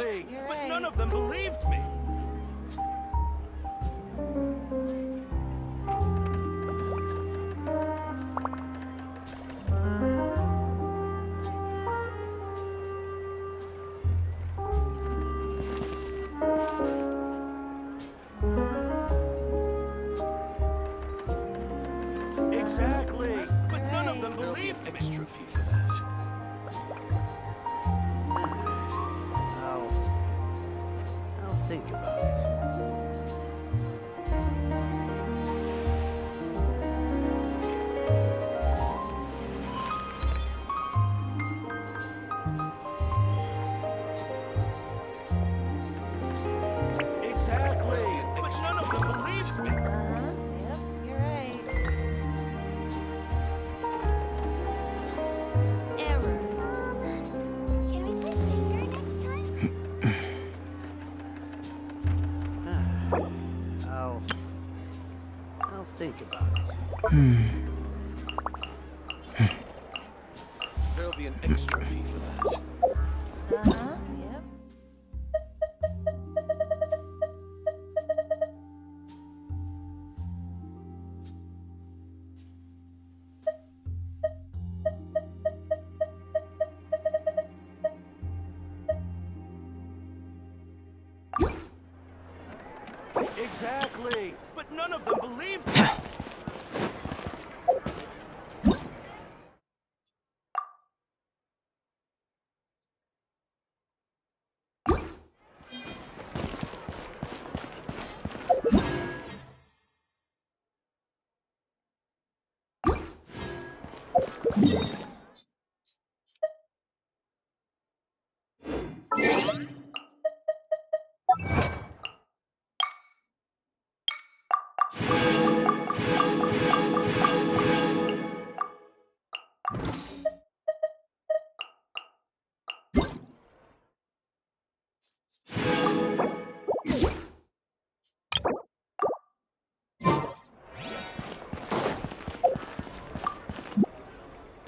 Exactly! You're But right. none of them believed me! Exactly! But You're none of right. them There'll be an believed me! extra fee for that. I'll think about it. Exactly! But none of them believed me! Uh-huh. Yep, you're right. Error. Can we play finger next time? I'll think about it. There'll be an extra fee for that. Uh-huh. Yep. Exactly! But none of them believed me!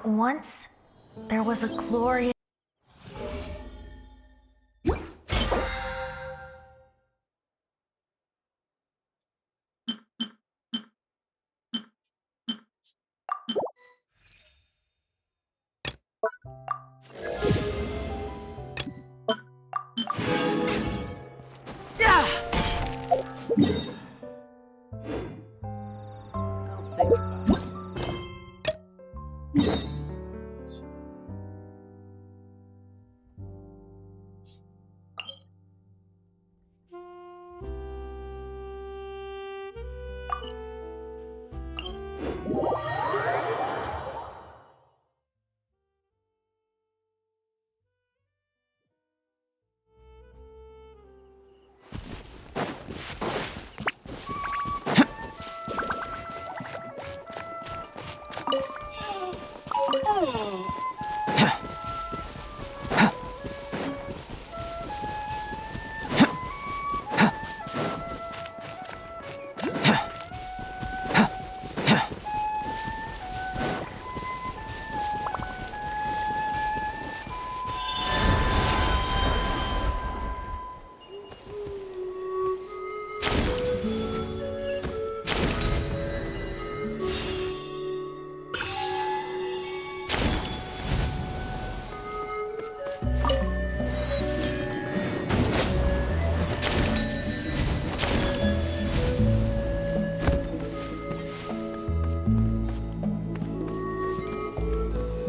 Once, there was a glorious... I'll think about it.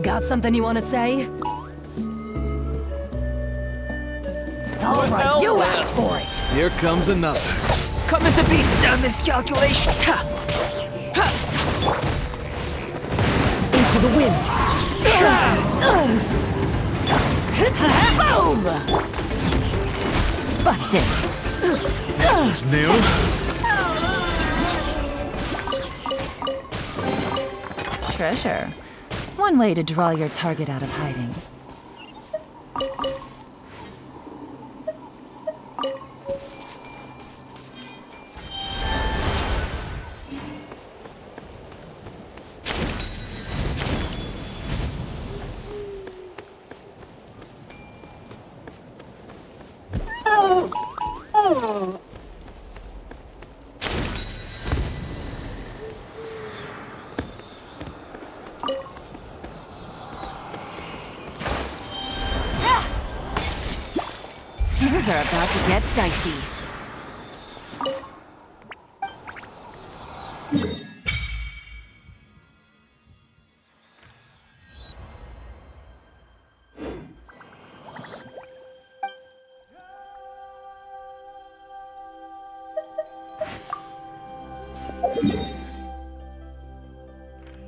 Got something you want to say? All right, you asked for it. Here comes another. Coming to beat down this calculation. Ha. Ha. Into the wind. Boom! Busted. This was new. Treasure. One way to draw your target out of hiding. Things are about to get dicey.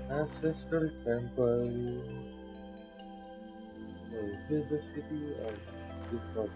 Ancestral temple. So, here's the city of this was.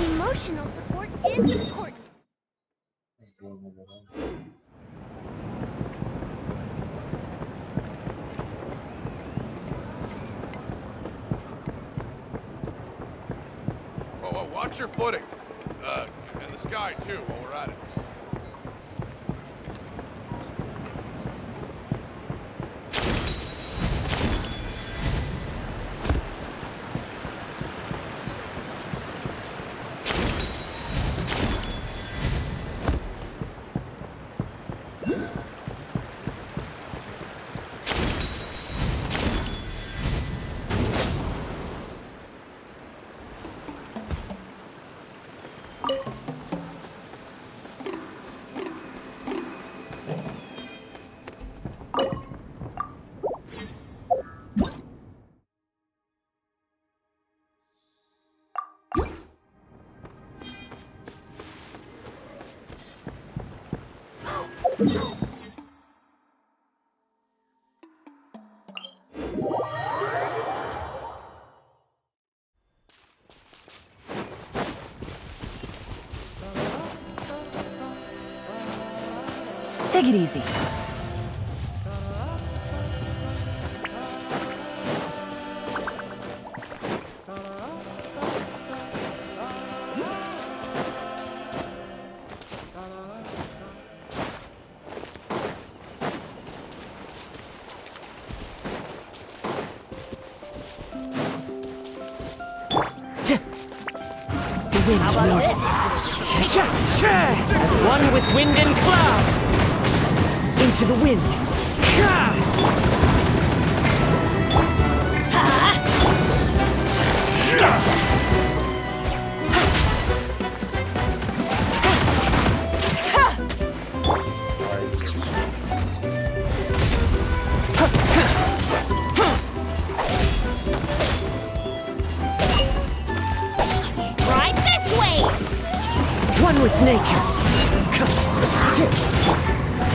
Emotional support is important. Whoa, watch your footing. And the sky too, while we're at it. Take it easy. The wind knows me. As one with wind and cloud. Into the wind. Gotcha. Right this way! One with nature.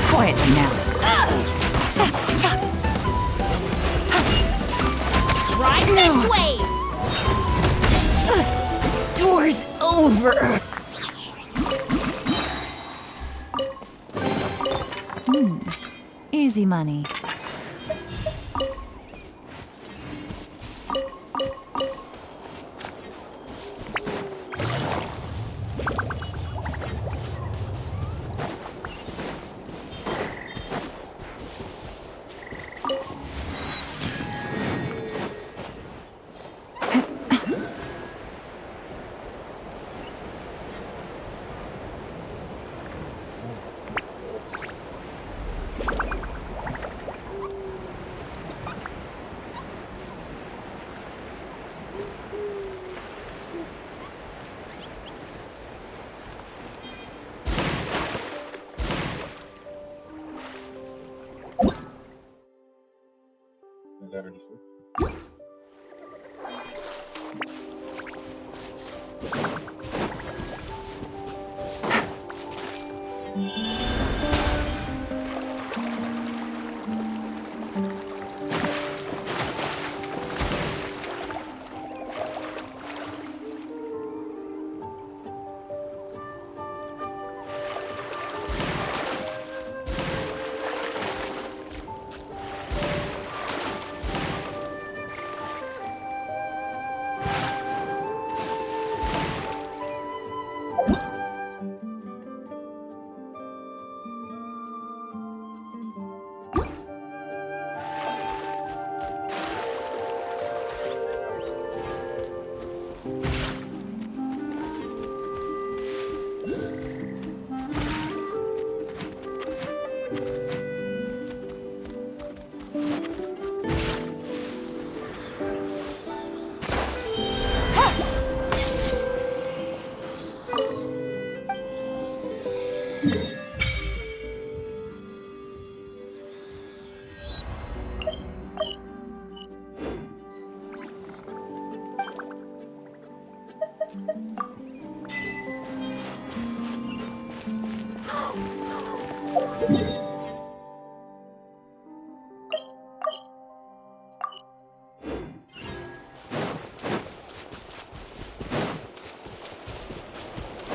Quietly now. Right this way! Door's over. Easy money.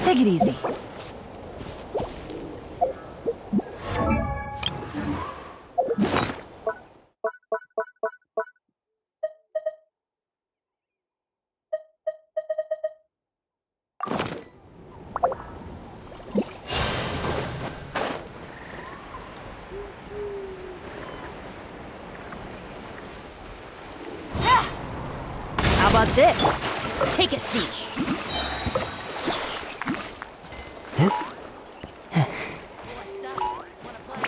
Take it easy. How about this? Take a seat. What's up? Wanna play?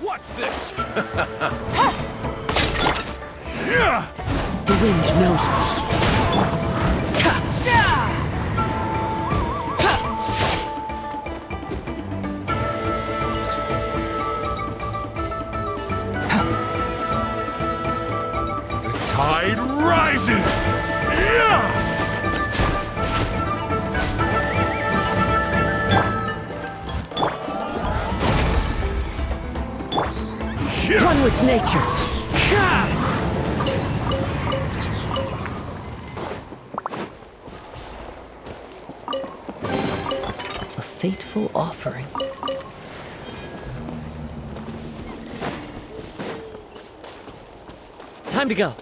What's this? The wind knows me. The tide rises! Yeah! One with nature. A fateful offering. Time to go.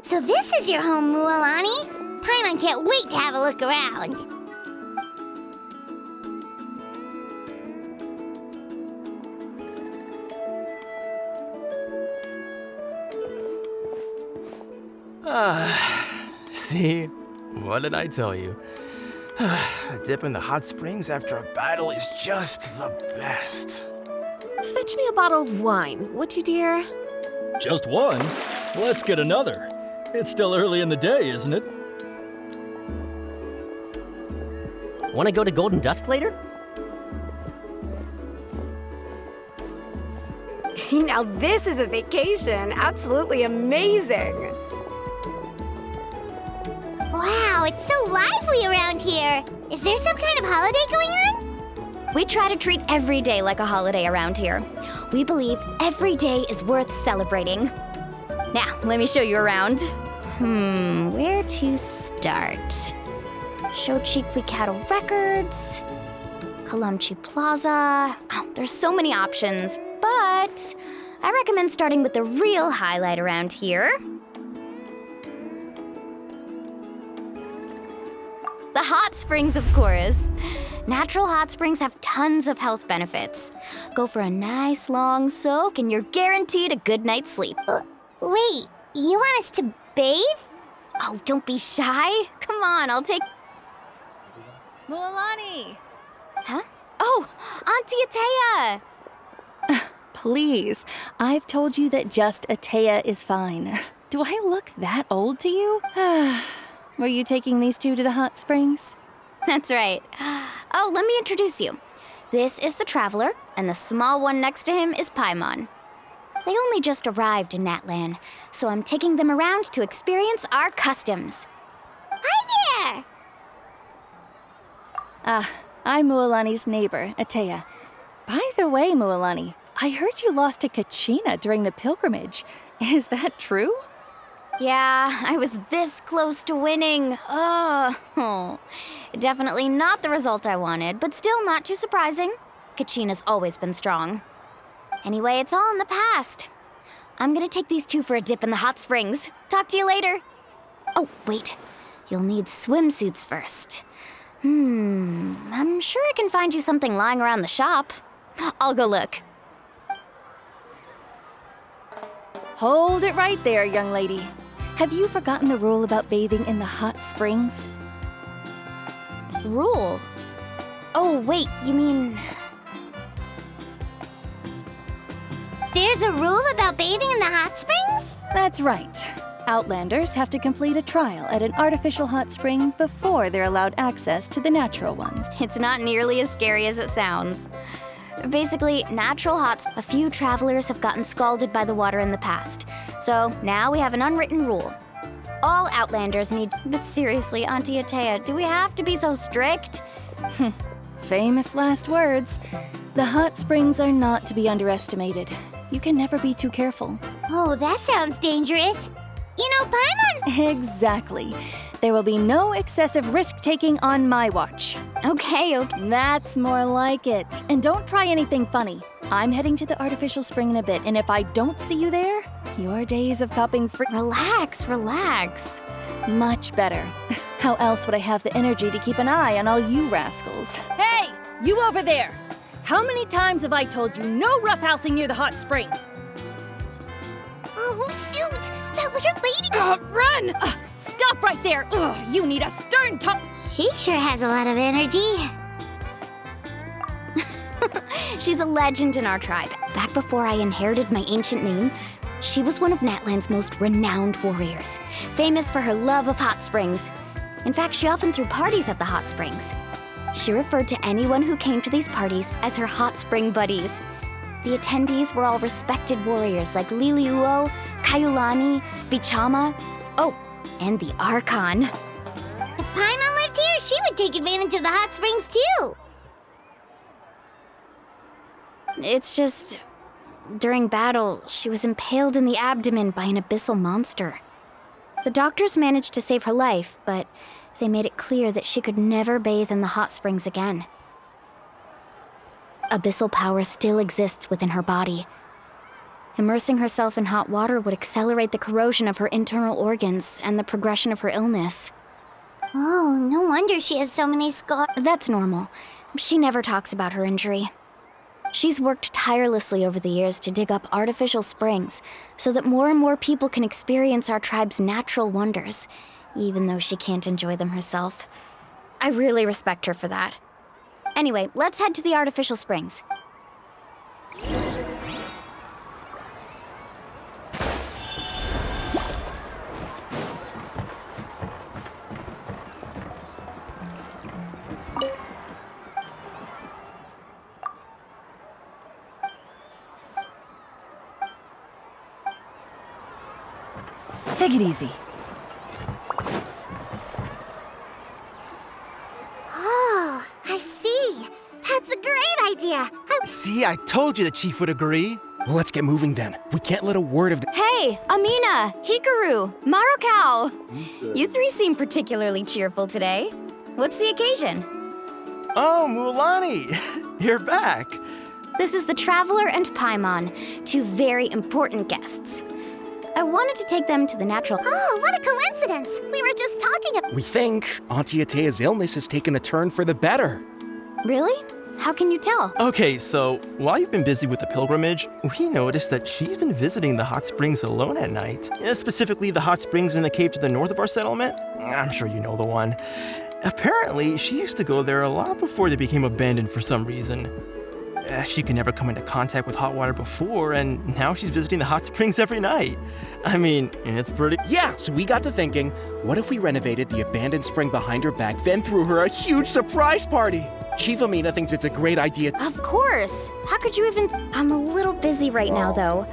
So this is your home, Mualani. Paimon can't wait to have a look around. See? What did I tell you? A dip in the hot springs after a battle is just the best. Fetch me a bottle of wine, would you, dear? Just one? Let's get another. It's still early in the day, isn't it? Want to go to Golden Dusk later? Now this is a vacation. Absolutely amazing. Wow, it's so lively around here. Is there some kind of holiday going on? We try to treat every day like a holiday around here. We believe every day is worth celebrating. Now, let me show you around. Where to start? Shochiqui Cattle Records, Kalamchi Plaza. Oh, there's so many options, but I recommend starting with the real highlight around here. The hot springs, of course. Natural hot springs have tons of health benefits. Go for a nice long soak and you're guaranteed a good night's sleep. Wait, you want us to bathe? Oh, don't be shy. Come on, I'll take... Mualani! Huh? Oh, Auntie Atea! Please, I've told you that just Atea is fine. Do I look that old to you? Were you taking these two to the hot springs? That's right. Oh, let me introduce you. This is the Traveler, and the small one next to him is Paimon. They only just arrived in Natlan, so I'm taking them around to experience our customs. Hi there! I'm Mualani's neighbor, Atea. By the way, Mualani, I heard you lost to Kachina during the pilgrimage. Is that true? Yeah, I was this close to winning. Oh, definitely not the result I wanted, but still not too surprising. Kachina's always been strong. Anyway, it's all in the past. I'm gonna take these two for a dip in the hot springs. Talk to you later. Oh, wait. You'll need swimsuits first. I'm sure I can find you something lying around the shop. I'll go look. Hold it right there, young lady. Have you forgotten the rule about bathing in the hot springs? Rule? Oh, wait, you mean... There's a rule about bathing in the hot springs? That's right. Outlanders have to complete a trial at an artificial hot spring before they're allowed access to the natural ones. It's not nearly as scary as it sounds. Basically, natural hots, a few travelers have gotten scalded by the water in the past. So now we have an unwritten rule. All Outlanders need... But seriously, Auntie Atea, do we have to be so strict? Famous last words. The hot springs are not to be underestimated. You can never be too careful. Oh, that sounds dangerous. You know, Paimon... Exactly. There will be no excessive risk-taking on my watch. Okay. That's more like it. And don't try anything funny. I'm heading to the artificial spring in a bit, and if I don't see you there, your days of copping free... Relax. Much better. How else would I have the energy to keep an eye on all you rascals? Hey! You over there! How many times have I told you no roughhousing near the hot spring? Oh, shoot! That weird lady... Run! Stop right there! Ugh, you need a stern top... She sure has a lot of energy. She's a legend in our tribe. Back before I inherited my ancient name, she was one of Natlan's most renowned warriors, famous for her love of hot springs. In fact, she often threw parties at the hot springs. She referred to anyone who came to these parties as her hot spring buddies. The attendees were all respected warriors like Liliuo, Kaiulani, Vichama, oh, and the Archon. If Paimon lived here, she would take advantage of the hot springs too. It's just... During battle, she was impaled in the abdomen by an abyssal monster. The doctors managed to save her life, but they made it clear that she could never bathe in the hot springs again. Abyssal power still exists within her body. Immersing herself in hot water would accelerate the corrosion of her internal organs and the progression of her illness. Oh, no wonder she has so many scars. That's normal. She never talks about her injury. She's worked tirelessly over the years to dig up artificial springs so that more and more people can experience our tribe's natural wonders, even though she can't enjoy them herself. I really respect her for that. Anyway, let's head to the artificial springs. Take it easy. Oh, I see. That's a great idea. See, I told you the chief would agree. Well, let's get moving then. We can't let a word of the— Hey, Amina, Hikaru, Marukau. You three seem particularly cheerful today. What's the occasion? Oh, Mulani! You're back. This is the Traveler and Paimon, two very important guests. I wanted to take them to the natural— Oh, what a coincidence. We were just talking about— We think Auntie Atea's illness has taken a turn for the better. Really? How can you tell? Okay, so while you've been busy with the pilgrimage, we noticed that she's been visiting the hot springs alone at night. Specifically, the hot springs in the cave to the north of our settlement. I'm sure you know the one. Apparently, she used to go there a lot before they became abandoned for some reason. She could never come into contact with hot water before, and now she's visiting the hot springs every night. I mean, it's pretty— Yeah, so we got to thinking, what if we renovated the abandoned spring behind her back, then threw her a huge surprise party? Chief Amina thinks it's a great idea. Of course. How could you even— I'm a little busy right now, though.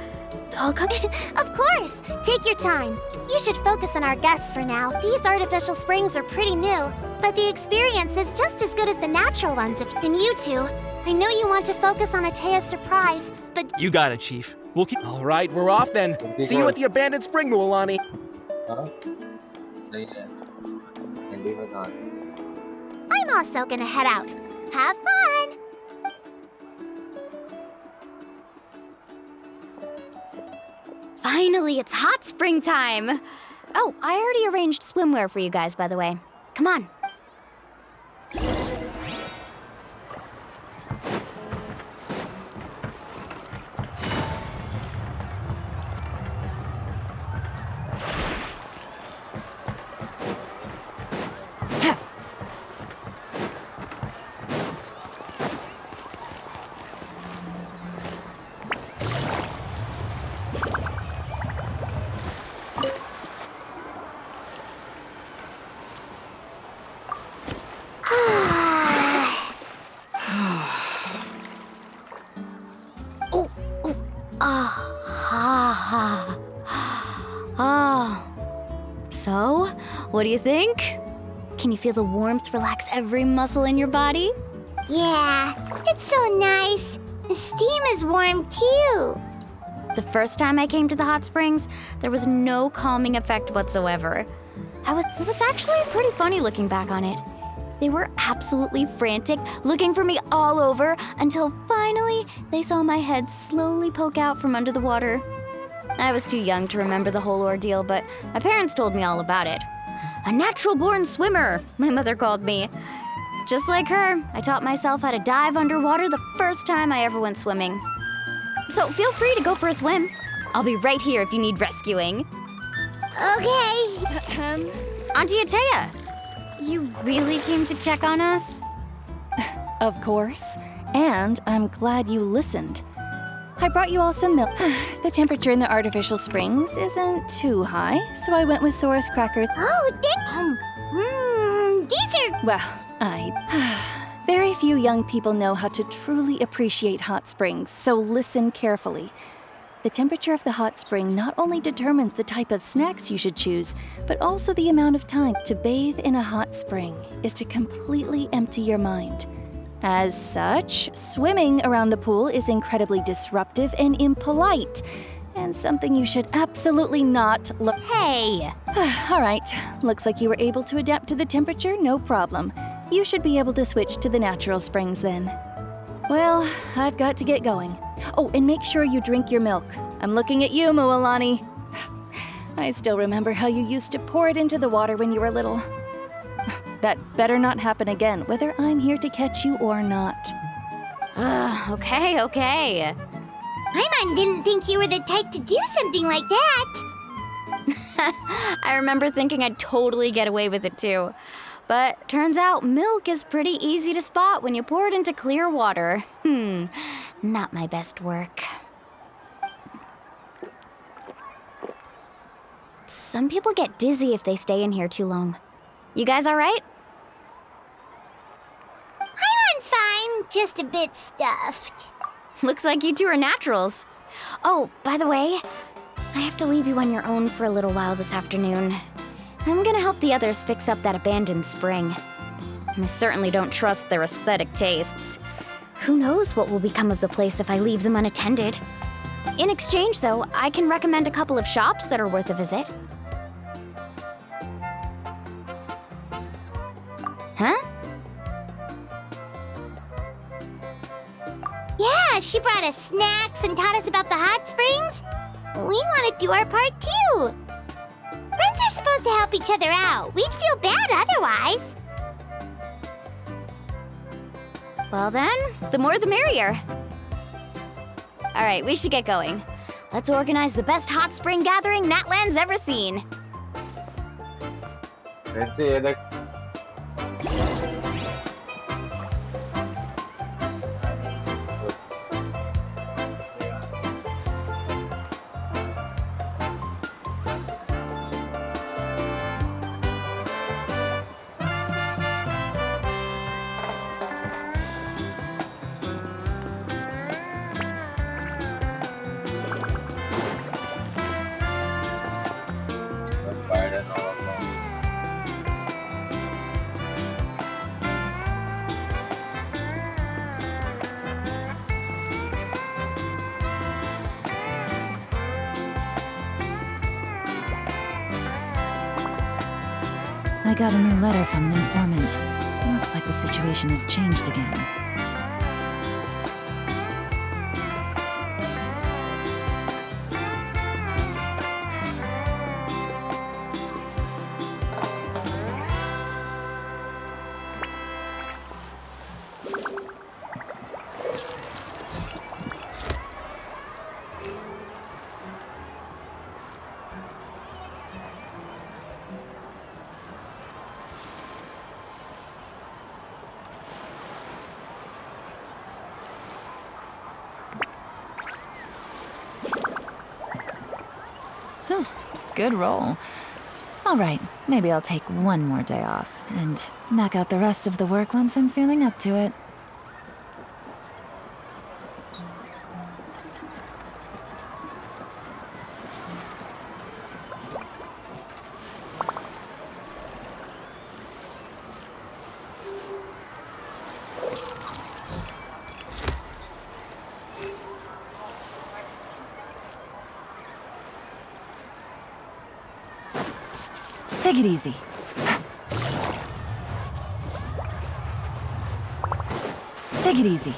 I'll come— Of course. Take your time. You should focus on our guests for now. These artificial springs are pretty new, but the experience is just as good as the natural ones. And you two, I know you want to focus on Atea's surprise, but— You got it, Chief. We'll keep— All right, we're off then. See you at the abandoned spring, Mulani. हाँ नहीं है ठंडी में कहाँ I'm also gonna head out. Have fun! Finally, it's hot spring time. Oh, I already arranged swimwear for you guys, by the way. Come on. So, what do you think? Can you feel the warmth relax every muscle in your body? Yeah, it's so nice. The steam is warm too. The first time I came to the hot springs, there was no calming effect whatsoever. It was actually pretty funny looking back on it. They were absolutely frantic, looking for me all over, until finally they saw my head slowly poke out from under the water. I was too young to remember the whole ordeal, but my parents told me all about it. A natural-born swimmer, my mother called me. Just like her, I taught myself how to dive underwater the first time I ever went swimming. So feel free to go for a swim. I'll be right here if you need rescuing. Okay. Auntie Atea, you really came to check on us? Of course. And I'm glad you listened. I brought you all some milk. The temperature in the artificial springs isn't too high, so I went with Sora's crackers. Oh, these are— Well, very few young people know how to truly appreciate hot springs, so listen carefully. The temperature of the hot spring not only determines the type of snacks you should choose, but also the amount of time. To bathe in a hot spring is to completely empty your mind. As such, swimming around the pool is incredibly disruptive and impolite, and something you should absolutely not look— Hey! All right, looks like you were able to adapt to the temperature, no problem. You should be able to switch to the natural springs then. Well, I've got to get going. Oh, and make sure you drink your milk. I'm looking at you, Mualani. I still remember how you used to pour it into the water when you were little. That better not happen again, whether I'm here to catch you or not. Okay. Paimon didn't think you were the type to do something like that. I remember thinking I'd totally get away with it too. But turns out milk is pretty easy to spot when you pour it into clear water. Not my best work. Some people get dizzy if they stay in here too long. You guys all right? Paimon's fine, just a bit stuffed. Looks like you two are naturals. Oh, by the way, I have to leave you on your own for a little while this afternoon. I'm gonna help the others fix up that abandoned spring. I certainly don't trust their aesthetic tastes. Who knows what will become of the place if I leave them unattended. In exchange, though, I can recommend a couple of shops that are worth a visit. Huh? Yeah, she brought us snacks and taught us about the hot springs. We want to do our part too. Friends are supposed to help each other out. We'd feel bad otherwise. Well then, the more the merrier. All right, we should get going. Let's organize the best hot spring gathering Natlan's ever seen. Let's see. I got a new letter from an informant. Looks like the situation has changed again. Good roll. All right, maybe I'll take one more day off and knock out the rest of the work once I'm feeling up to it. Take it easy. Take it easy.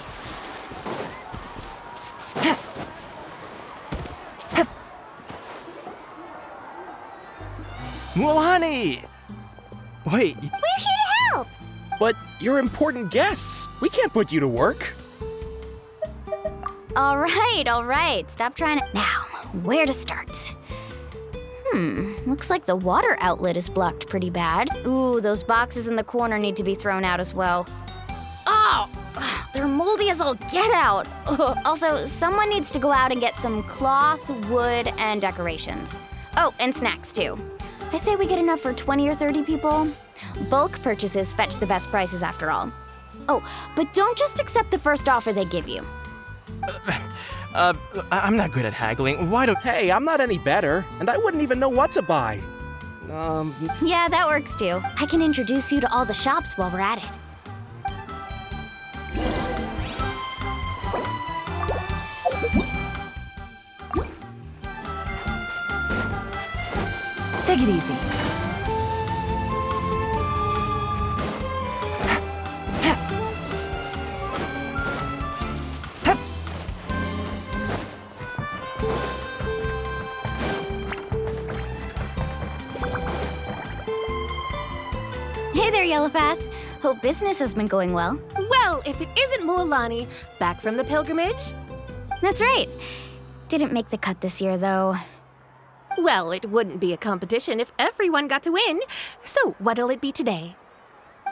Mualani! Wait, We're here to help. But you're important guests. We can't put you to work. All right. Stop trying to... Now, where to start? Looks like the water outlet is blocked pretty bad. Ooh, those boxes in the corner need to be thrown out as well. Oh, they're moldy as all get out. Also, someone needs to go out and get some cloth, wood, and decorations. Oh, and snacks too. I say we get enough for 20 or 30 people. Bulk purchases fetch the best prices after all. Oh, but don't just accept the first offer they give you. I'm not good at haggling. Why don't... Hey, I'm not any better, and I wouldn't even know what to buy. Yeah, that works too. I can introduce you to all the shops while we're at it. Take it easy. there, Yellowfast. Hope business has been going well. Well, if it isn't Mualani, back from the pilgrimage? That's right. Didn't make the cut this year, though. Well, it wouldn't be a competition if everyone got to win. So, what'll it be today?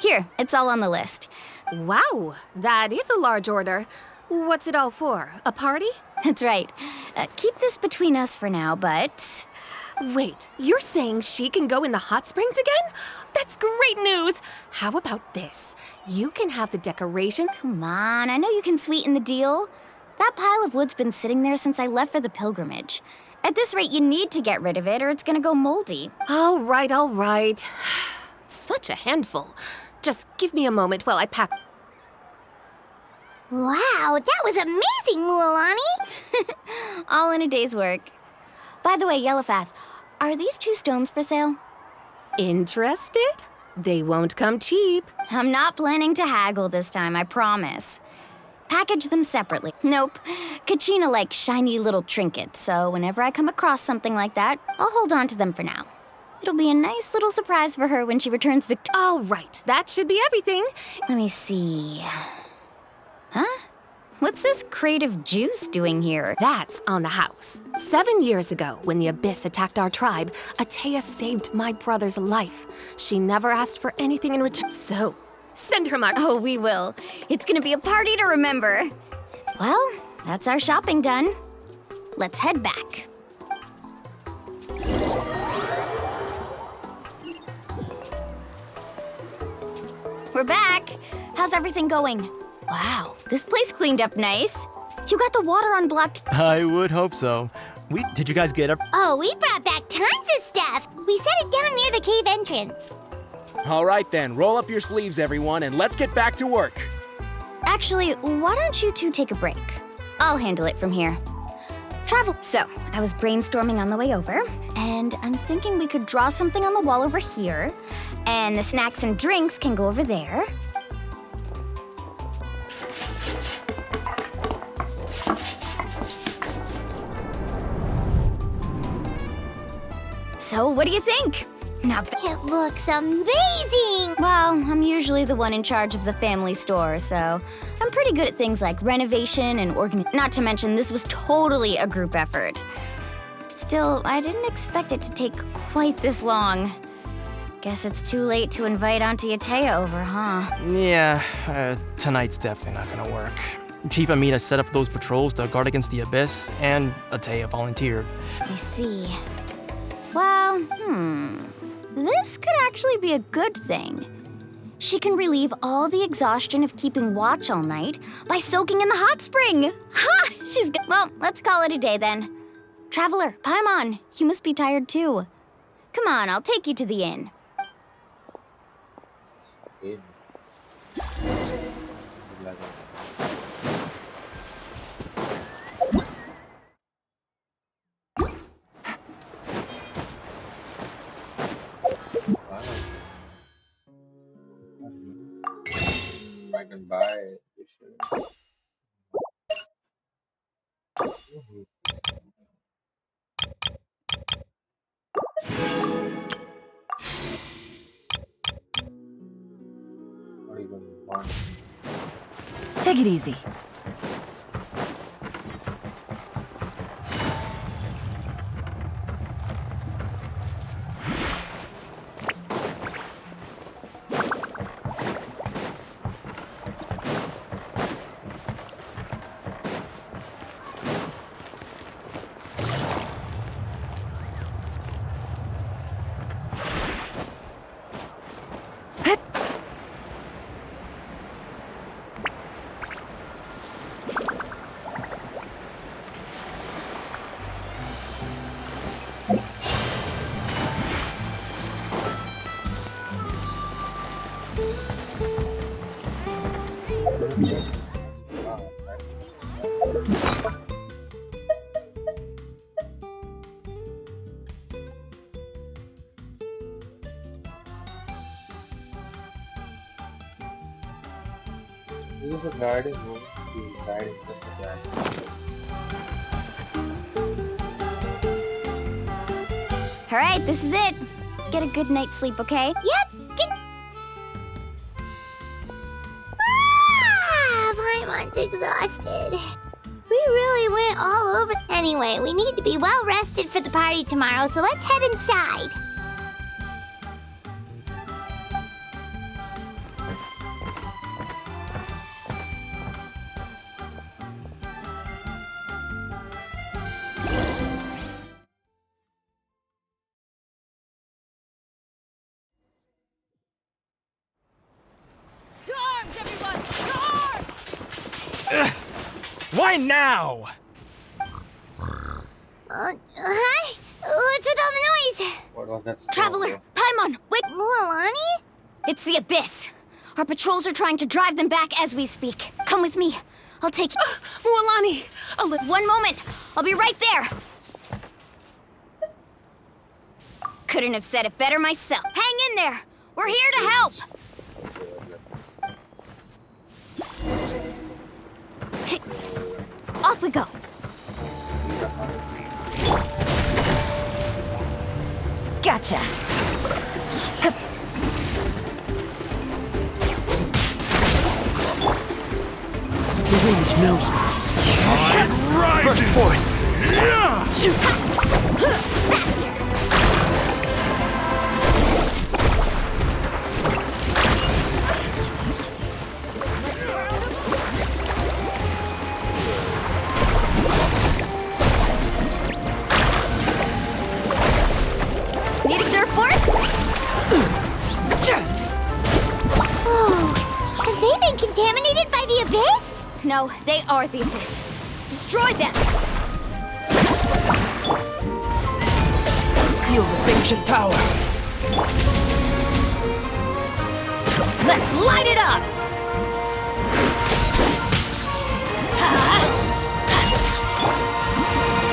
Here, it's all on the list. Wow, that is a large order. What's it all for? A party? That's right. Keep this between us for now, but... Wait, you're saying she can go in the hot springs again? That's great news! How about this? You can have the decoration. Come on, I know you can sweeten the deal. That pile of wood's been sitting there since I left for the pilgrimage. At this rate, you need to get rid of it or it's gonna go moldy. All right. Such a handful. Just give me a moment while I pack. Wow, that was amazing, Mualani! All in a day's work. By the way, Yellowfast, are these 2 stones for sale? Interested? They won't come cheap. I'm not planning to haggle this time, I promise. Package them separately. Nope. Kachina likes shiny little trinkets, so whenever I come across something like that, I'll hold on to them for now. It'll be a nice little surprise for her when she returns victorious. All right, that should be everything. Let me see. Huh? What's this crate of juice doing here? That's on the house. 7 years ago, when the Abyss attacked our tribe, Atea saved my brother's life. She never asked for anything in return, so send her my... Oh, we will. It's gonna be a party to remember. Well, that's our shopping done. Let's head back. We're back. How's everything going? Wow, this place cleaned up nice. You got the water unblocked. I would hope so. Did you guys get up? Oh, we brought back tons of stuff. We set it down near the cave entrance. All right then, roll up your sleeves, everyone, and let's get back to work. Actually, why don't you 2 take a break? I'll handle it from here. Travel. So, I was brainstorming on the way over, and I'm thinking we could draw something on the wall over here, and the snacks and drinks can go over there. So, what do you think? Not bad. It looks amazing! Well, I'm usually the one in charge of the family store, so I'm pretty good at things like renovation and Not to mention, this was totally a group effort. Still, I didn't expect it to take quite this long. Guess it's too late to invite Auntie Atea over, huh? Yeah, tonight's definitely not gonna work. Chief Amita set up those patrols to guard against the Abyss, and Atea volunteered. I see. Well, this could actually be a good thing. She can relieve all the exhaustion of keeping watch all night by soaking in the hot spring. Ha! She's good. Well, let's call it a day then. Traveler, Paimon, you must be tired too. Come on, I'll take you to the inn. I can buy it. You should. What are you going to want? Take it easy. This is a guiding room. Guiding just a guide. All right, this is it. Get a good night's sleep, okay? Yep. Good. Everyone's exhausted. We really went all over. Anyway, we need to be well rested for the party tomorrow, so let's head inside. To arms, everyone! To arms! Why now? Hi? What's with all the noise? What was that? Traveler, Paimon, wait! Mualani? It's the Abyss. Our patrols are trying to drive them back as we speak. Come with me. I'll take you. Mualani! One moment. I'll be right there. Couldn't have said it better myself. Hang in there. We're here to help. Off we go. Gotcha. The wind knows me. Tide rises! Burst forth! Yeah! Need a surfboard? Oh, have they been contaminated by the Abyss? No, they are the Abyss. Destroy them! Feel this ancient power. Let's light it up!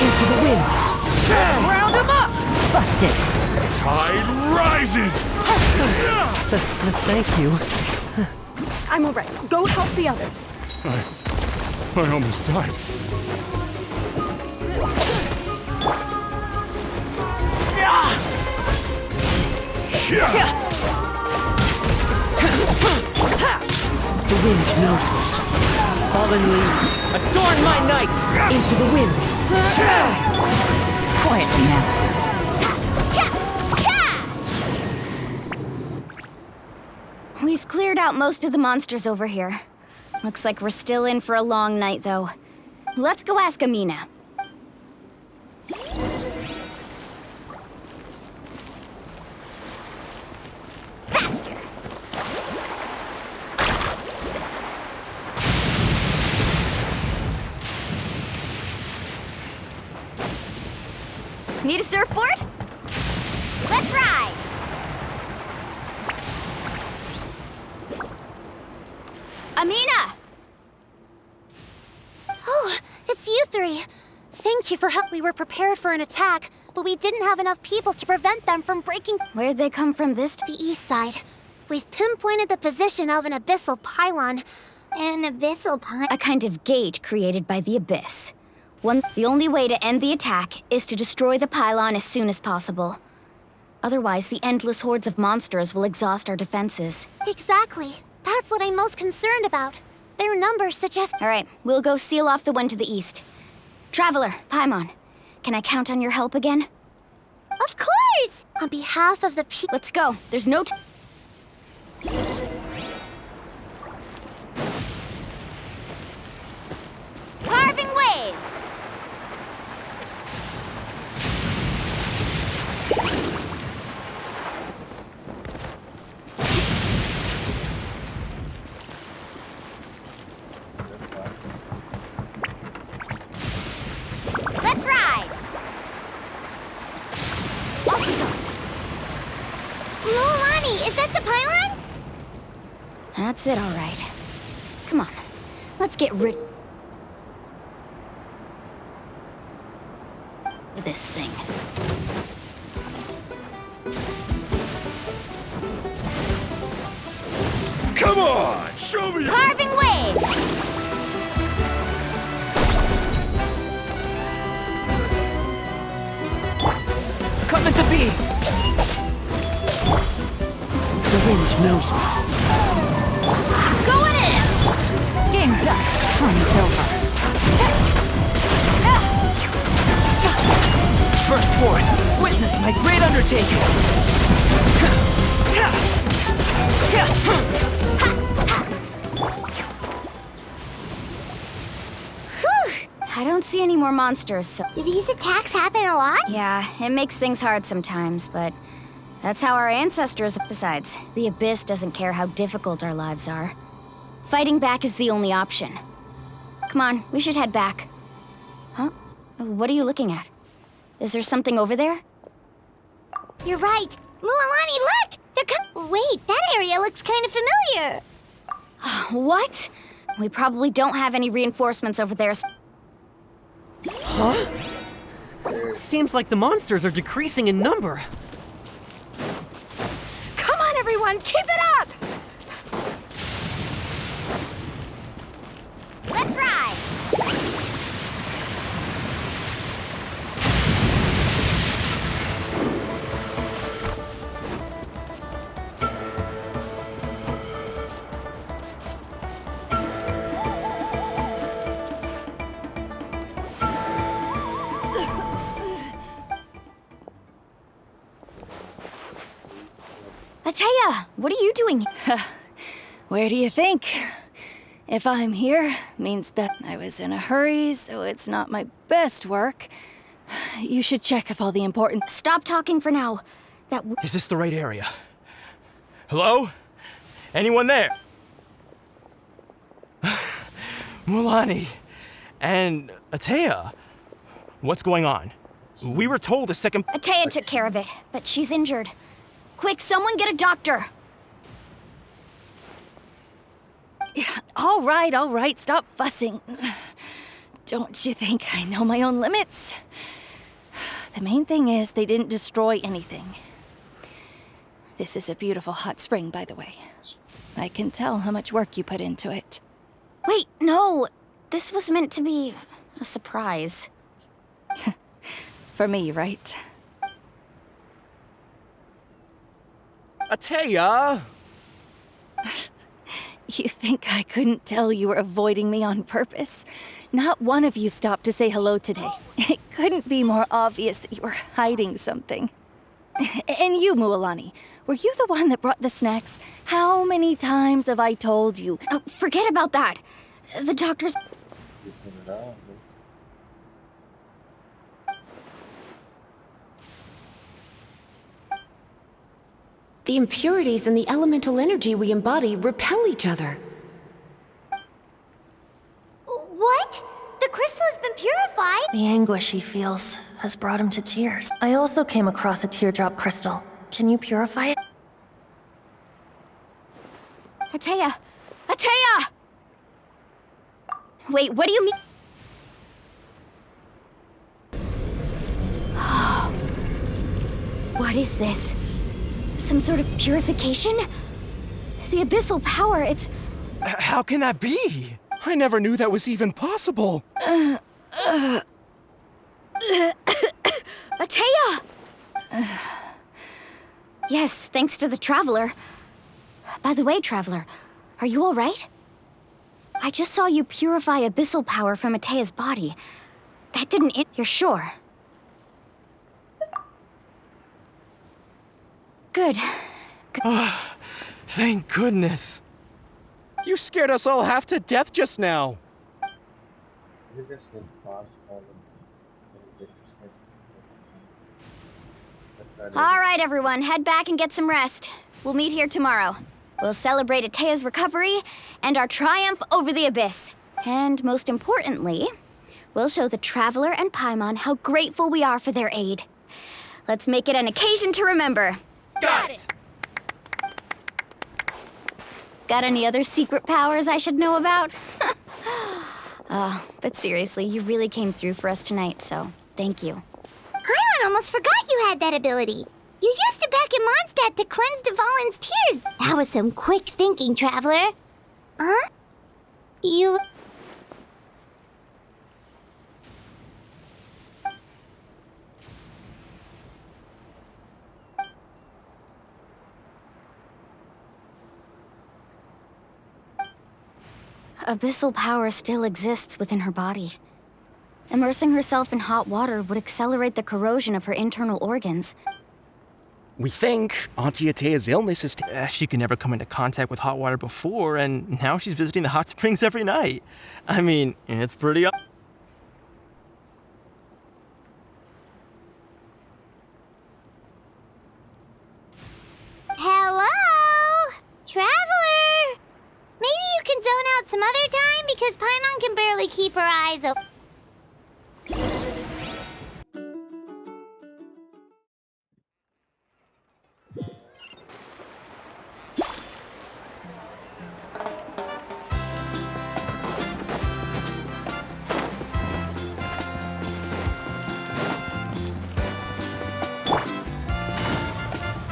Into the wind. Round them up! Busted. Tide rises! Yeah! Thank you. I'm all right. Go help the others. I almost died. Yeah! The wind knows me. Fallen leaves, adorn my night. Into the wind. Quietly now. We've cleared out most of the monsters over here. Looks like we're still in for a long night, though. Let's go ask Amina. Faster! Need a surfboard? Let's ride! Amina! Oh, it's you three. Thank you for help. We were prepared for an attack, but we didn't have enough people to prevent them from breaking Where'd they come from this the east side. We've pinpointed the position of an abyssal pylon. An abyssal pylon? A kind of gate created by the Abyss. The only way to end the attack is to destroy the pylon as soon as possible. Otherwise, the endless hordes of monsters will exhaust our defenses. Exactly. That's what I'm most concerned about. Their numbers suggest... All right, we'll go seal off the one to the east. Traveler, Paimon, can I count on your help again? Of course! On behalf of the people... Let's go. There's no Carving waves! Let's ride! Off we go. Mualani, is that the pylon? That's it, all right. Come on, let's get rid of this thing. Come on! Show me! Carving waves! Coming to be. The wind knows me. Going in! Game's up. Until her. First forth, witness my great undertaking. I don't see any more monsters, so... Do these attacks happen a lot? Yeah, it makes things hard sometimes, but that's how our ancestors... Besides, the Abyss doesn't care how difficult our lives are. Fighting back is the only option. Come on, we should head back. Huh? What are you looking at? Is there something over there? You're right. Mualani, look! Wait, that area looks kind of familiar. What? We probably don't have any reinforcements over there. Huh? Seems like the monsters are decreasing in number. Come on, everyone, keep it up! Let's ride! Atea, what are you doing? Where do you think? If I'm here, means that I was in a hurry, so it's not my best work. You should check if all the important... Stop talking for now. Is this the right area? Hello? Anyone there? Mulani and Atea, what's going on? We were told the second... Atea took care of it, but she's injured. Quick, someone get a doctor! All right, stop fussing. Don't you think I know my own limits? The main thing is they didn't destroy anything. This is a beautiful hot spring, by the way. I can tell how much work you put into it. Wait, no. This was meant to be a surprise. For me, right? Atea! You think I couldn't tell you were avoiding me on purpose? Not one of you stopped to say hello today. It couldn't be more obvious that you were hiding something. And you, Mualani, were you the one that brought the snacks? How many times have I told you? Oh, forget about that. The doctor's... The impurities and the elemental energy we embody repel each other. What? The crystal has been purified? The anguish he feels has brought him to tears. I also came across a teardrop crystal. Can you purify it? Atea! Atea! Wait, what do you mean? What is this? Some sort of purification? The abyssal power, it's... How can that be? I never knew that was even possible. Atea! Yes, thanks to the Traveler. By the way, Traveler, are you all right? I just saw you purify abyssal power from Atea's body. That didn't... You're sure? Good. Thank goodness. You scared us all half to death just now. All right, everyone, head back and get some rest. We'll meet here tomorrow. We'll celebrate Atea's recovery and our triumph over the Abyss. And most importantly, we'll show the Traveler and Paimon how grateful we are for their aid. Let's make it an occasion to remember. Got it! Got any other secret powers I should know about? But seriously, you really came through for us tonight, so thank you. Paimon almost forgot you had that ability. You used it back in Mondstadt to cleanse Dvalin's tears. That was some quick thinking, Traveler. Huh? You... abyssal power still exists within her body. Immersing herself in hot water would accelerate the corrosion of her internal organs. We think Auntie Atea's illness is... She could never come into contact with hot water before, and now she's visiting the hot springs every night. I mean, it's pretty... Hello? Traveler! Maybe you can zone out some other time because Paimon can barely keep her eyes open.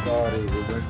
Sorry, Ruben.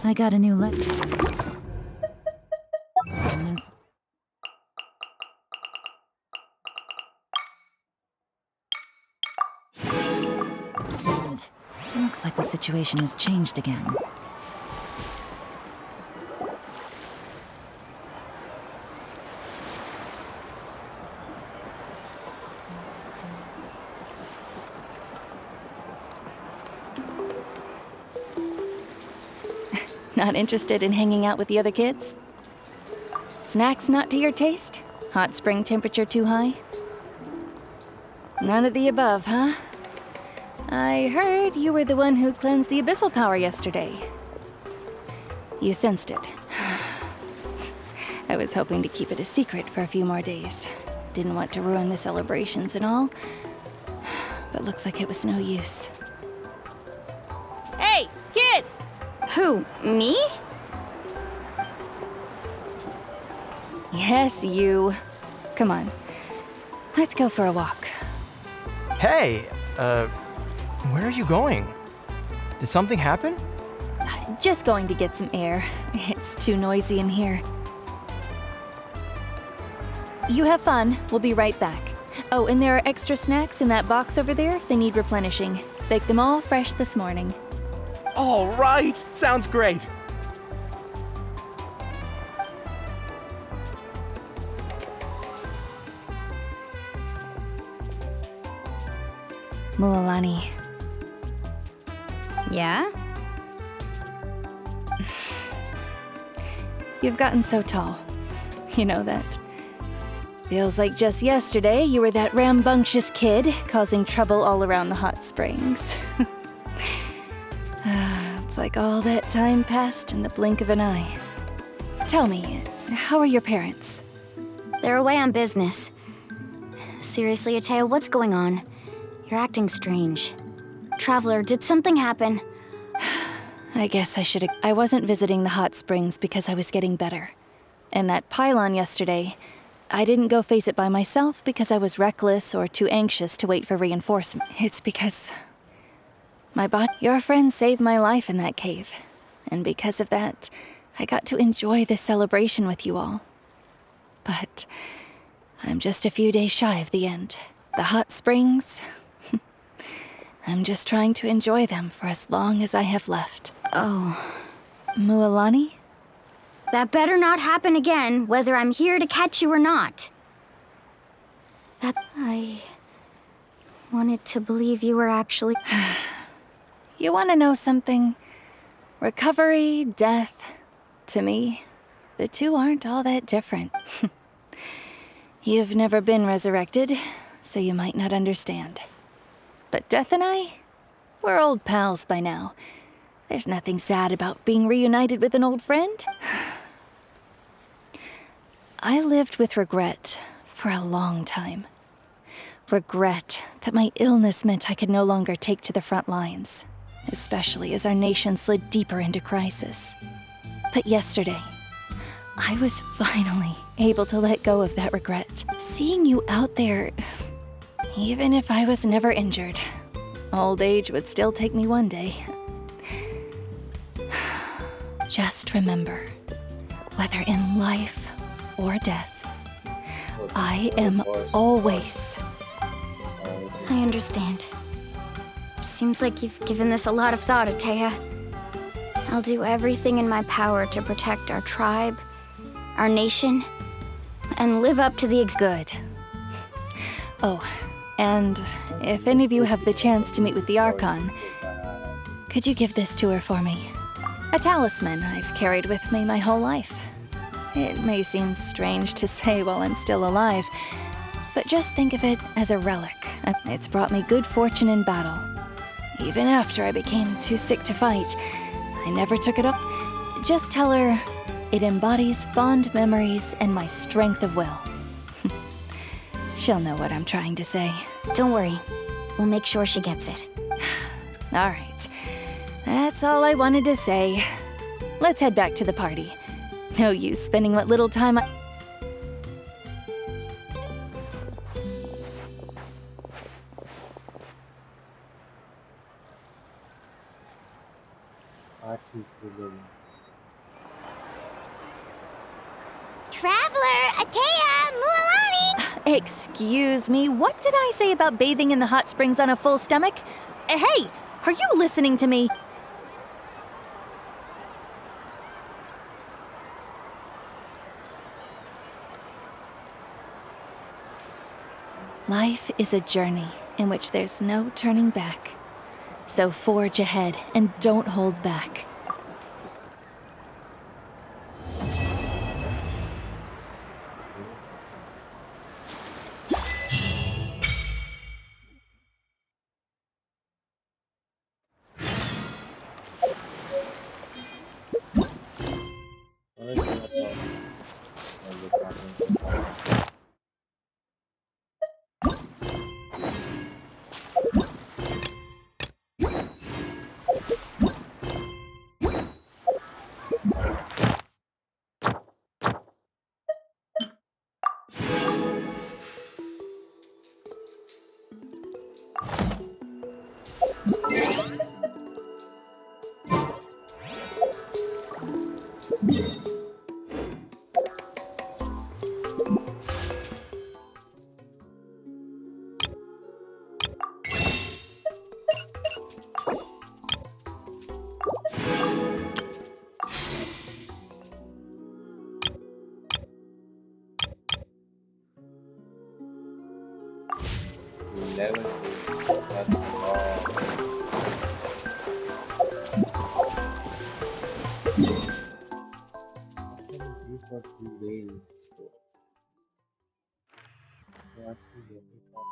I got a new letter. It looks like the situation has changed again. Not interested in hanging out with the other kids? Snacks not to your taste? Hot spring temperature too high? None of the above, huh? I heard you were the one who cleansed the abyssal power yesterday. You sensed it. I was hoping to keep it a secret for a few more days. Didn't want to ruin the celebrations and all, but looks like it was no use. Hey, kid! Who, me? Yes, you. Come on. Let's go for a walk. Hey, where are you going? Did something happen? Just going to get some air. It's too noisy in here. You have fun. We'll be right back. Oh, and there are extra snacks in that box over there if they need replenishing. Baked them all fresh this morning. All right, sounds great. Mualani, Yeah? you've gotten so tall. You know that. Feels like just yesterday you were that rambunctious kid causing trouble all around the hot springs. It's like all that time passed in the blink of an eye. Tell me, how are your parents? They're away on business. Seriously, Atea, what's going on? You're acting strange. Traveler, did something happen? I guess I wasn't visiting the hot springs because I was getting better. And that pylon yesterday, I didn't go face it by myself because I was reckless or too anxious to wait for reinforcement. It's because your friend saved my life in that cave. And because of that, I got to enjoy this celebration with you all. But I'm just a few days shy of the end. The hot springs, I'm just trying to enjoy them for as long as I have left. Oh. Mualani? That better not happen again, whether I'm here to catch you or not. I wanted to believe you were actually... You want to know something? Recovery, death, to me, the two aren't all that different. You've never been resurrected, so you might not understand. But Death and I, we're old pals by now. There's nothing sad about being reunited with an old friend. I lived with regret for a long time. Regret that my illness meant I could no longer take to the front lines, especially as our nation slid deeper into crisis. But yesterday, I was finally able to let go of that regret. Seeing you out there, even if I was never injured, old age would still take me one day. Just remember, whether in life or death, I am always... I understand. Seems like you've given this a lot of thought, Atea. I'll do everything in my power to protect our tribe, our nation, and live up to the Good. Oh, and if any of you have the chance to meet with the Archon, could you give this to her for me? A talisman I've carried with me my whole life. It may seem strange to say while I'm still alive, but just think of it as a relic. It's brought me good fortune in battle. Even after I became too sick to fight, I never took it up. Just tell her it embodies fond memories and my strength of will. She'll know what I'm trying to say. Don't worry. We'll make sure she gets it. All right. That's all I wanted to say. Let's head back to the party. No use spending what little time I... Traveler, Atea, Mualani! Excuse me, what did I say about bathing in the hot springs on a full stomach? Hey, are you listening to me? Life is a journey in which there's no turning back. So forge ahead and don't hold back. level 2. That's all. After the view for 2 days. Watching every topic.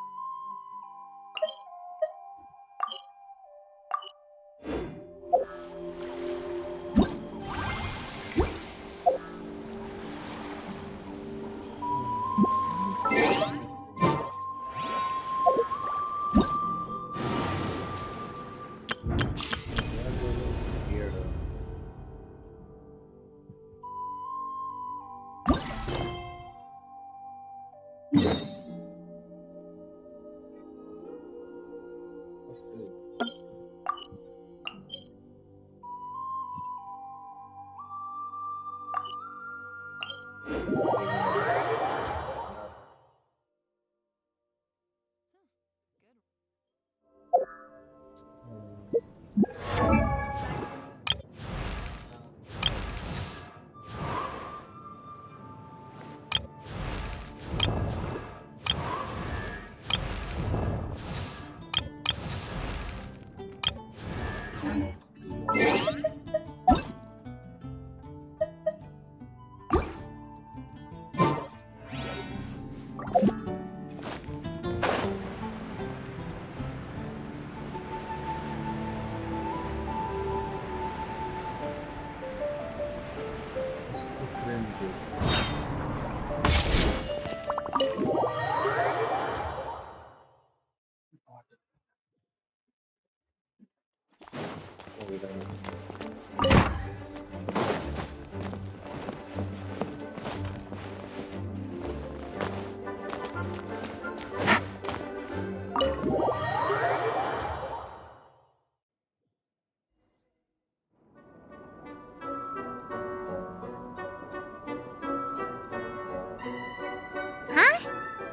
Huh?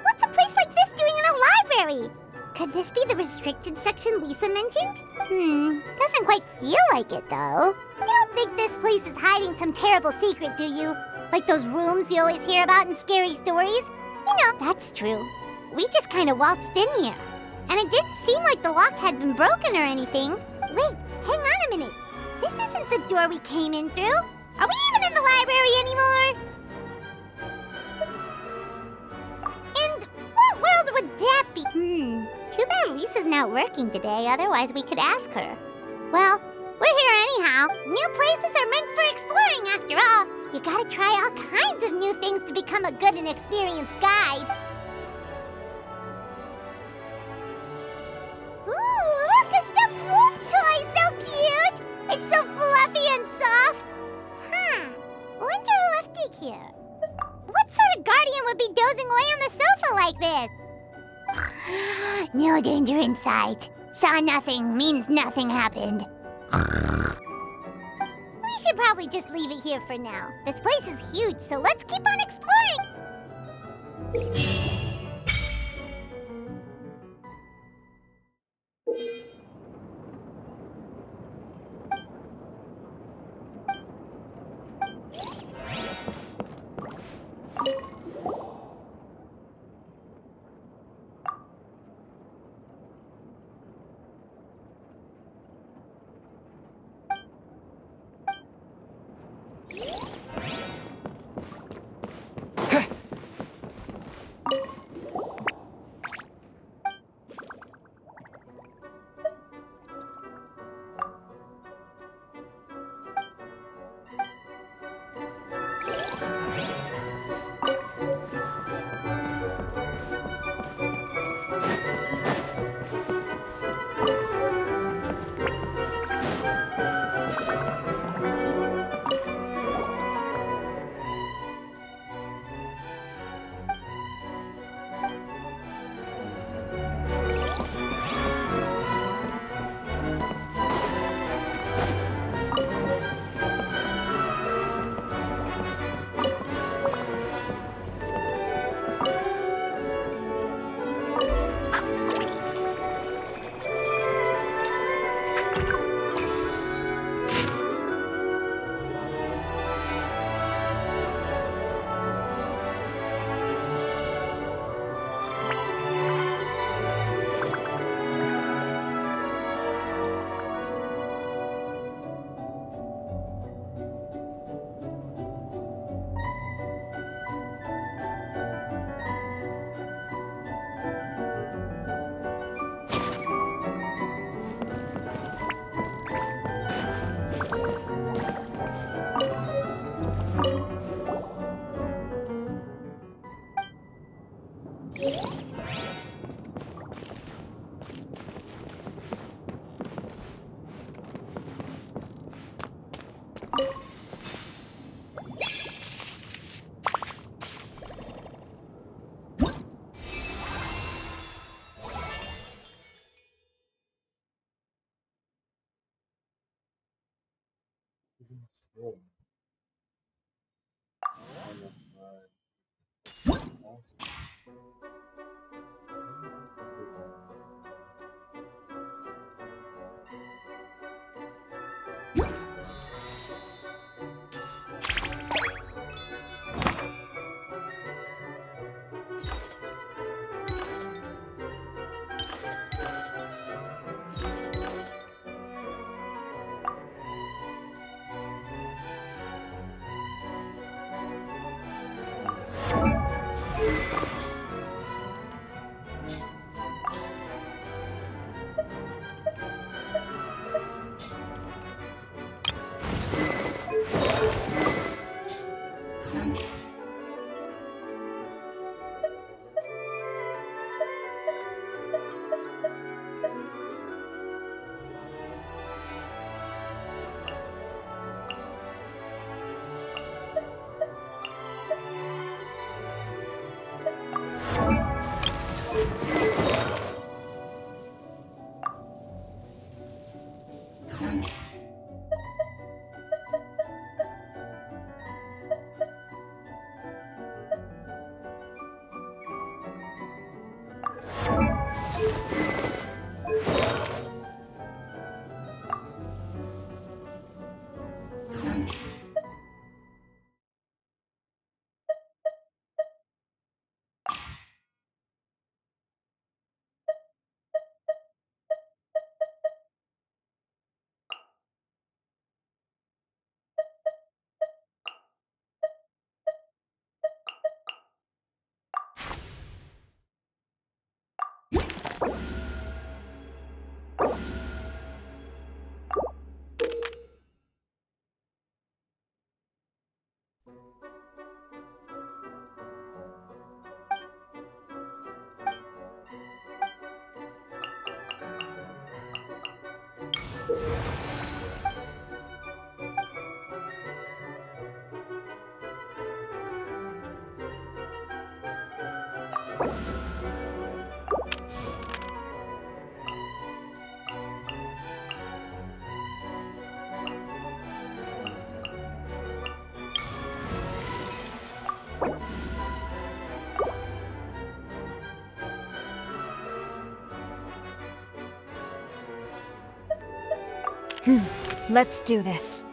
What's a place like this doing in a library? Could this be the restricted section Lisa mentioned? Doesn't quite feel like it though. You don't think this place is hiding some terrible secret, do you? Like those rooms you always hear about in scary stories? You know, that's true. We just kind of waltzed in here. And it didn't seem like the lock had been broken or anything. Wait, hang on a minute. This isn't the door we came in through. Are we even in the library anymore? And what world would that be? Too bad Lisa's not working today, otherwise we could ask her. Well, we're here anyhow. New places are meant for exploring after all. You gotta try all kinds of new things to become a good and experienced guide. Ooh, look, a stuffed wolf toy! So cute! It's so fluffy and soft. Wonder who left it here. What sort of guardian would be dozing away on the sofa like this? No danger in sight. Saw nothing means nothing happened. We should probably just leave it here for now. This place is huge, so let's keep on exploring. Let's do this.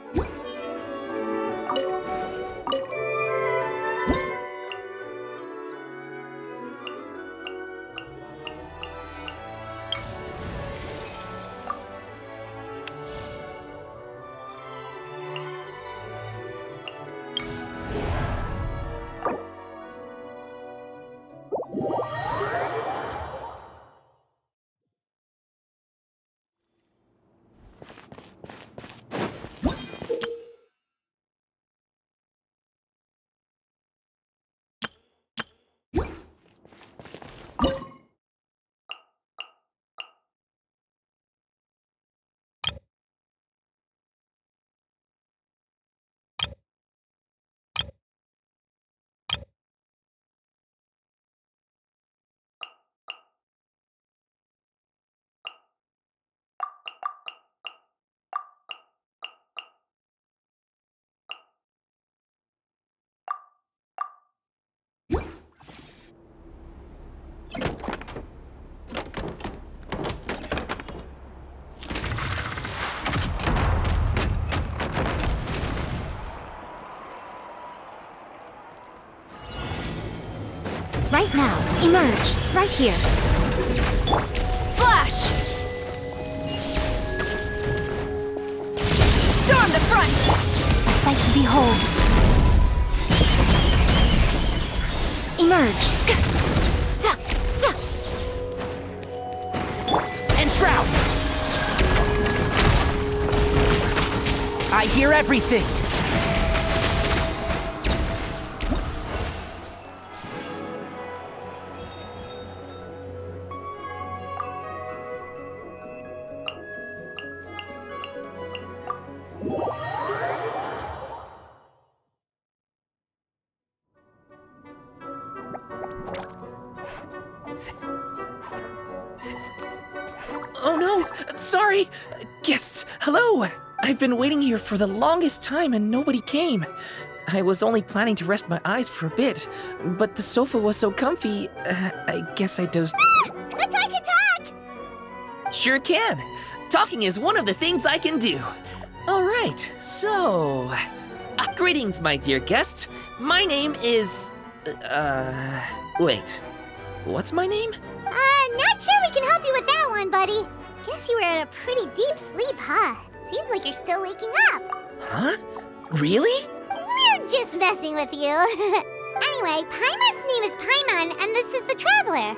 Right now, emerge, right here. Flash! Storm the front! A sight to behold. Emerge. Enshroud! I hear everything! Sorry! Guests, hello! I've been waiting here for the longest time and nobody came. I was only planning to rest my eyes for a bit, but the sofa was so comfy, I guess I dozed. But I can talk! Sure can. Talking is one of the things I can do. Alright, so... greetings, my dear guests. My name is... wait. What's my name? Not sure we can help you with that one, buddy. Guess you were in a pretty deep sleep, huh? Seems like you're still waking up. Huh? Really? We're just messing with you. Anyway, Paimon's name is Paimon, and this is the Traveler.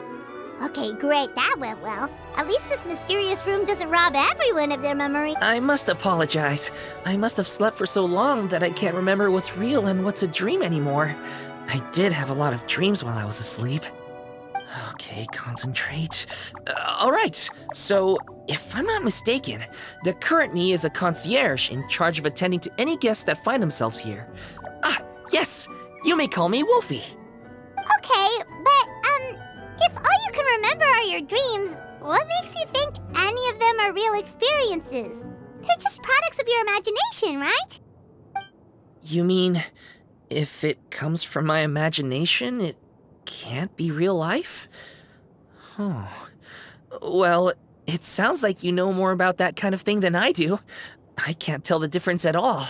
Okay, great, that went well. At least this mysterious room doesn't rob everyone of their memory. I must apologize. I must have slept for so long that I can't remember what's real and what's a dream anymore. I did have a lot of dreams while I was asleep. Okay, concentrate. Alright, so if I'm not mistaken, the current me is a concierge in charge of attending to any guests that find themselves here. Yes, you may call me Wolfie. Okay, but, if all you can remember are your dreams, what makes you think any of them are real experiences? They're just products of your imagination, right? You mean, if it comes from my imagination, it can't be real life? Oh. Well, it sounds like you know more about that kind of thing than I do. I can't tell the difference at all.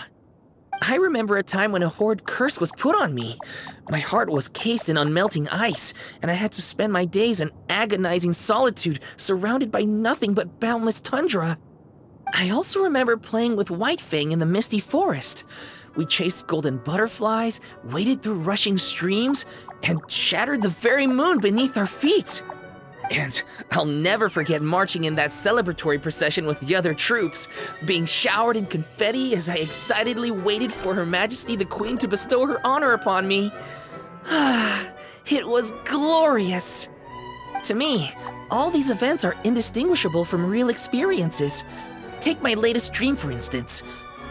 I remember a time when a horrid curse was put on me. My heart was cased in unmelting ice, and I had to spend my days in agonizing solitude, surrounded by nothing but boundless tundra. I also remember playing with Whitefang in the misty forest. We chased golden butterflies, waded through rushing streams, and shattered the very moon beneath our feet. And I'll never forget marching in that celebratory procession with the other troops, being showered in confetti as I excitedly waited for Her Majesty the Queen to bestow her honor upon me. It was glorious. To me, all these events are indistinguishable from real experiences. Take my latest dream, for instance.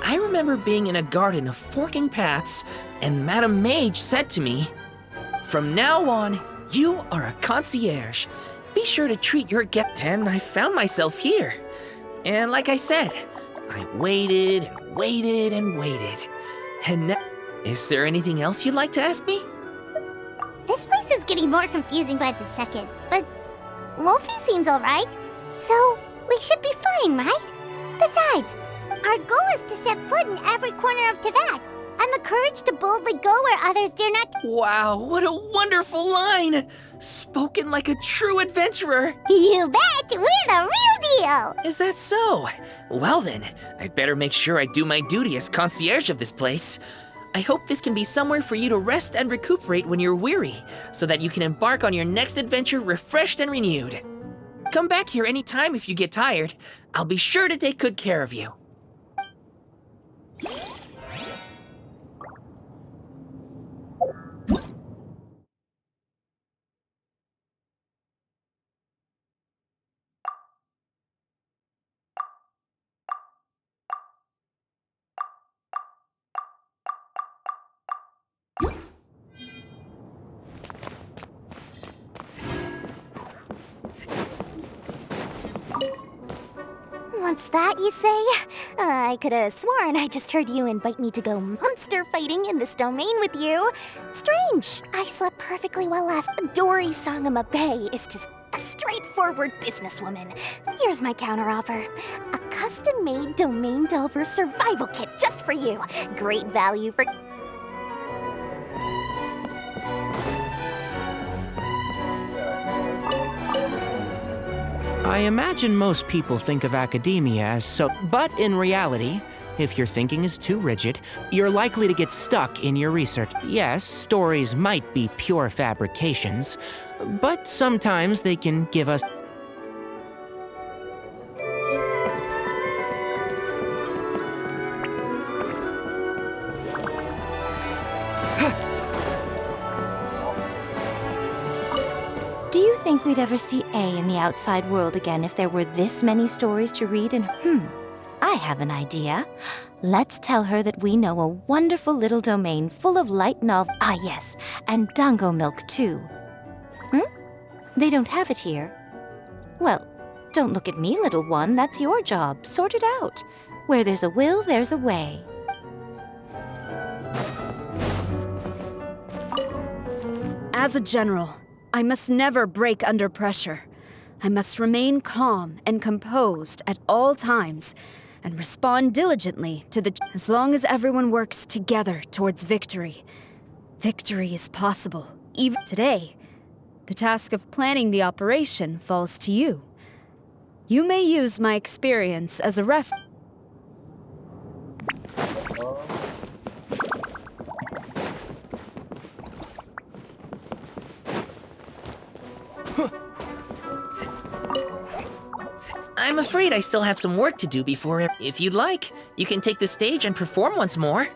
I remember being in a garden of forking paths, and Madame Mage said to me, "From now on, you are a concierge. Be sure to treat your guest." And I found myself here. And like I said, I waited and waited and waited. And now, is there anything else you'd like to ask me? This place is getting more confusing by the second, but Wolfie seems alright. So, we should be fine, right? Besides, our goal is to set foot in every corner of Teyvat, and the courage to boldly go where others dare not. Wow, what a wonderful line! Spoken like a true adventurer. You bet! We're the real deal! Is that so? Well then, I'd better make sure I do my duty as concierge of this place. I hope this can be somewhere for you to rest and recuperate when you're weary, so that you can embark on your next adventure refreshed and renewed. Come back here anytime if you get tired. I'll be sure to take good care of you. What's that, you say? I could have sworn I just heard you invite me to go monster fighting in this domain with you. Strange. I slept perfectly well last. Dory Sangama Bay is just a straightforward businesswoman. Here's my counteroffer. A custom-made Domain Delver survival kit just for you. Great value for... I imagine most people think of academia as so, but in reality, if your thinking is too rigid, you're likely to get stuck in your research. Yes, stories might be pure fabrications, but sometimes they can give us... Do you think we'd ever see A in the outside world again if there were this many stories to read? And I have an idea. Let's tell her that we know a wonderful little domain full of light novel. Ah, yes, and dango milk too. They don't have it here. Well, Don't look at me, little one. That's your job. Sort it out. Where there's a will, there's a way. As a general, I must never break under pressure. I must remain calm and composed at all times and respond diligently to the... As long as everyone works together towards victory, victory is possible. Even today, the task of planning the operation falls to you. You may use my experience as a reference. I'm afraid I still have some work to do before. If you'd like, you can take the stage and perform once more.